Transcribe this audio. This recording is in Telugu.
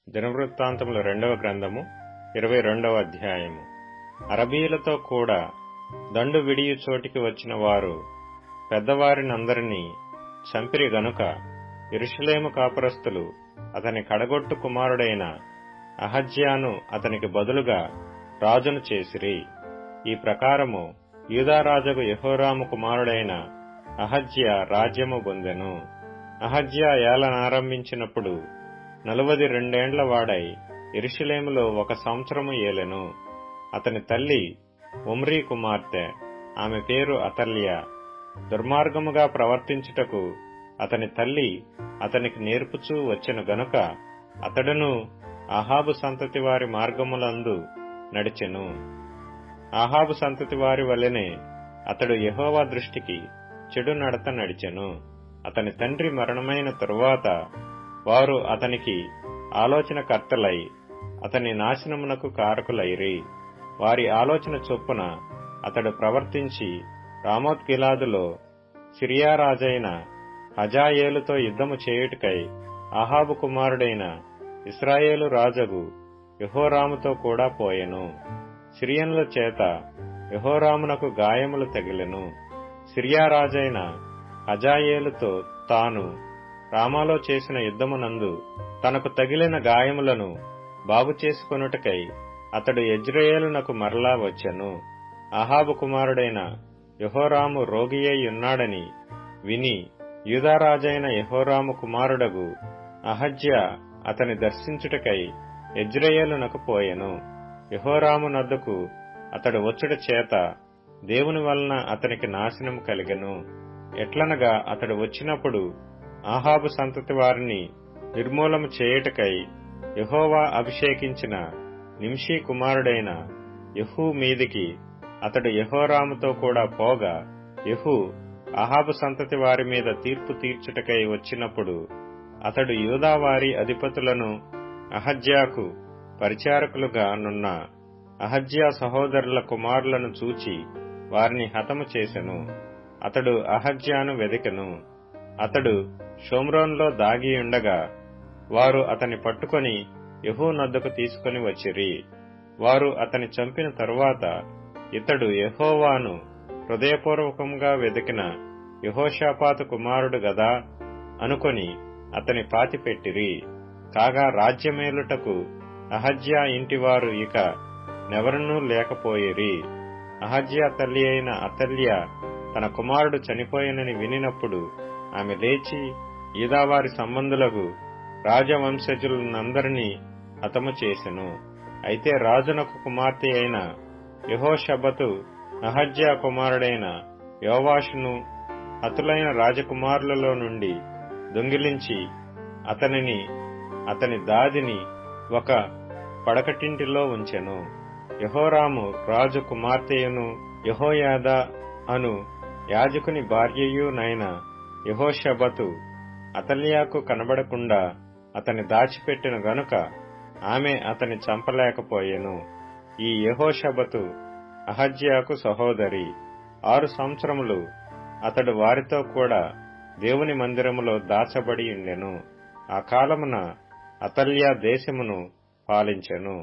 దినవృత్తాంతముల 2వ గ్రంథము 22వ అధ్యాయము. అరబీయులతో కూడా దండు విడియు చోటికి వచ్చిన వారు పెద్దవారినందరినీ చంపిరి గనుక యెరూషలేము కాపురస్తులు అతని కడగొట్టు కుమారుడైన అహజ్యాను అతనికి బదులుగా రాజును చేసిరి. ఈ ప్రకారము యూదారాజగు యెహోరాము కుమారుడైన అహజ్యా రాజ్యము పొందెను. అహజ్యా ఏలనారంభించినప్పుడు 42 వాడై యెరూషలేములో 1 సంవత్సరము ఏలెను. అతని తల్లి ఒమ్రీ కుమార్తె, ఆమె పేరు అతల్యా. దుర్మార్గముగా ప్రవర్తించుటకు అతని తల్లి అతనికి నేర్పుచూ వచ్చెను గనుక అతడును ఆహాబు సంతతి వారి మార్గములందు నడిచెను. ఆహాబు సంతతి వారి వలెనే అతడు యెహోవా దృష్టికి చెడు నడత నడిచెను. అతని తండ్రి మరణమైన తరువాత వారు అతనికి ఆలోచనకర్తలై అతని నాశనమునకు కారకులైరి. వారి ఆలోచన చొప్పున అతడు ప్రవర్తించి రామోత్ గిలాదులో సిరియా రాజైన హజాయేలుతో యుద్ధము చేయుటకై ఆహాబు కుమారుడైన ఇశ్రాయేలు రాజగు యెహోరాముతో కూడా పోయెను. సిరియనుల చేత యెహోరామునకు గాయములు తగిలెను. సిరియా రాజైన హజాయేలుతో తాను రామాలో చేసిన యుద్ధమునందు తనకు తగిలిన గాయములను బాగు చేసుకొనుటకై అతడు యెజ్రెయేలునకు మరలా వచ్చెను. ఆహాబు కుమారుడైన యెహోరాము రోగియై ఉన్నాడని విని యూదారాజైన యెహోరాము కుమారుడగు అహజ్యా అతని దర్శించుటకై యెజ్రెయేలునకు పోయెను. యెహోరాము నద్దకు అతడు వచ్చుట చేత దేవుని వలన అతనికి నాశనము కలిగెను. ఎట్లనగా అతడు వచ్చినప్పుడు ఆహాబు సంతతి వారిని నిర్మూలము చేయుటకై యెహోవా అభిషేకించిన నింషీ కుమారుడైన యెహూ మీదికి అతడు యెహోరాముతో కూడా పోగా, యెహూ ఆహాబు సంతతి వారి మీద తీర్పు తీర్చుటకై వచ్చినప్పుడు అతడు యూదావారి అధిపతులను అహజ్యాకు పరిచారకులుగా నున్న అహజ్యా సహోదరుల కుమారులను చూచి వారిని హతము చేసెను. అతడు అహజ్యాను వెదకెను. అతడు షోమ్రోన్లో దాగియుండగా వారు అతని పట్టుకొని యెహూ నద్దకు తీసుకొని వచ్చిరి. వారు అతని చంపిన తరువాత ఇతడు యెహోవాను హృదయపూర్వకంగా వెదికిన యెహోషాపాతు కుమారుడు గదా అనుకొని అతని పాతిపెట్టిరి. కాగా రాజ్యమేలుటకు అహజ్యా ఇంటివారు ఇక నెవరనూ లేకపోయిరి. అహజ్యా తల్లి అయిన అతల్యా తన కుమారుడు చనిపోయినని వినినప్పుడు ఆమె లేచి యూదావారి సంబంధులకు రాజవంశజులందరినీ హతము చేసెను. అయితే రాజునకు కుమార్తె అయిన యెహోషబతు అహజ్యా కుమారుడైన యోవాషును హతులైన రాజకుమారులలో నుండి దొంగిలించి అతనిని అతని దాదిని ఒక పడకటింటిలో ఉంచెను. యెహోరాము రాజు కుమార్తెయును యెహోయాదా అను యాజకుని భార్యయునైన యెహోషబతు అతల్యాకు కనబడకుండా అతని దాచిపెట్టిన గనుక ఆమె అతని చంపలేకపోయెను. ఈ యెహోషబతు అహజ్యాకు సహోదరి. 6 సంవత్సరములు అతడు వారితో కూడా దేవుని మందిరములో దాచబడి ఉండెను. ఆ కాలమున అతల్యా దేశమును పాలించెను.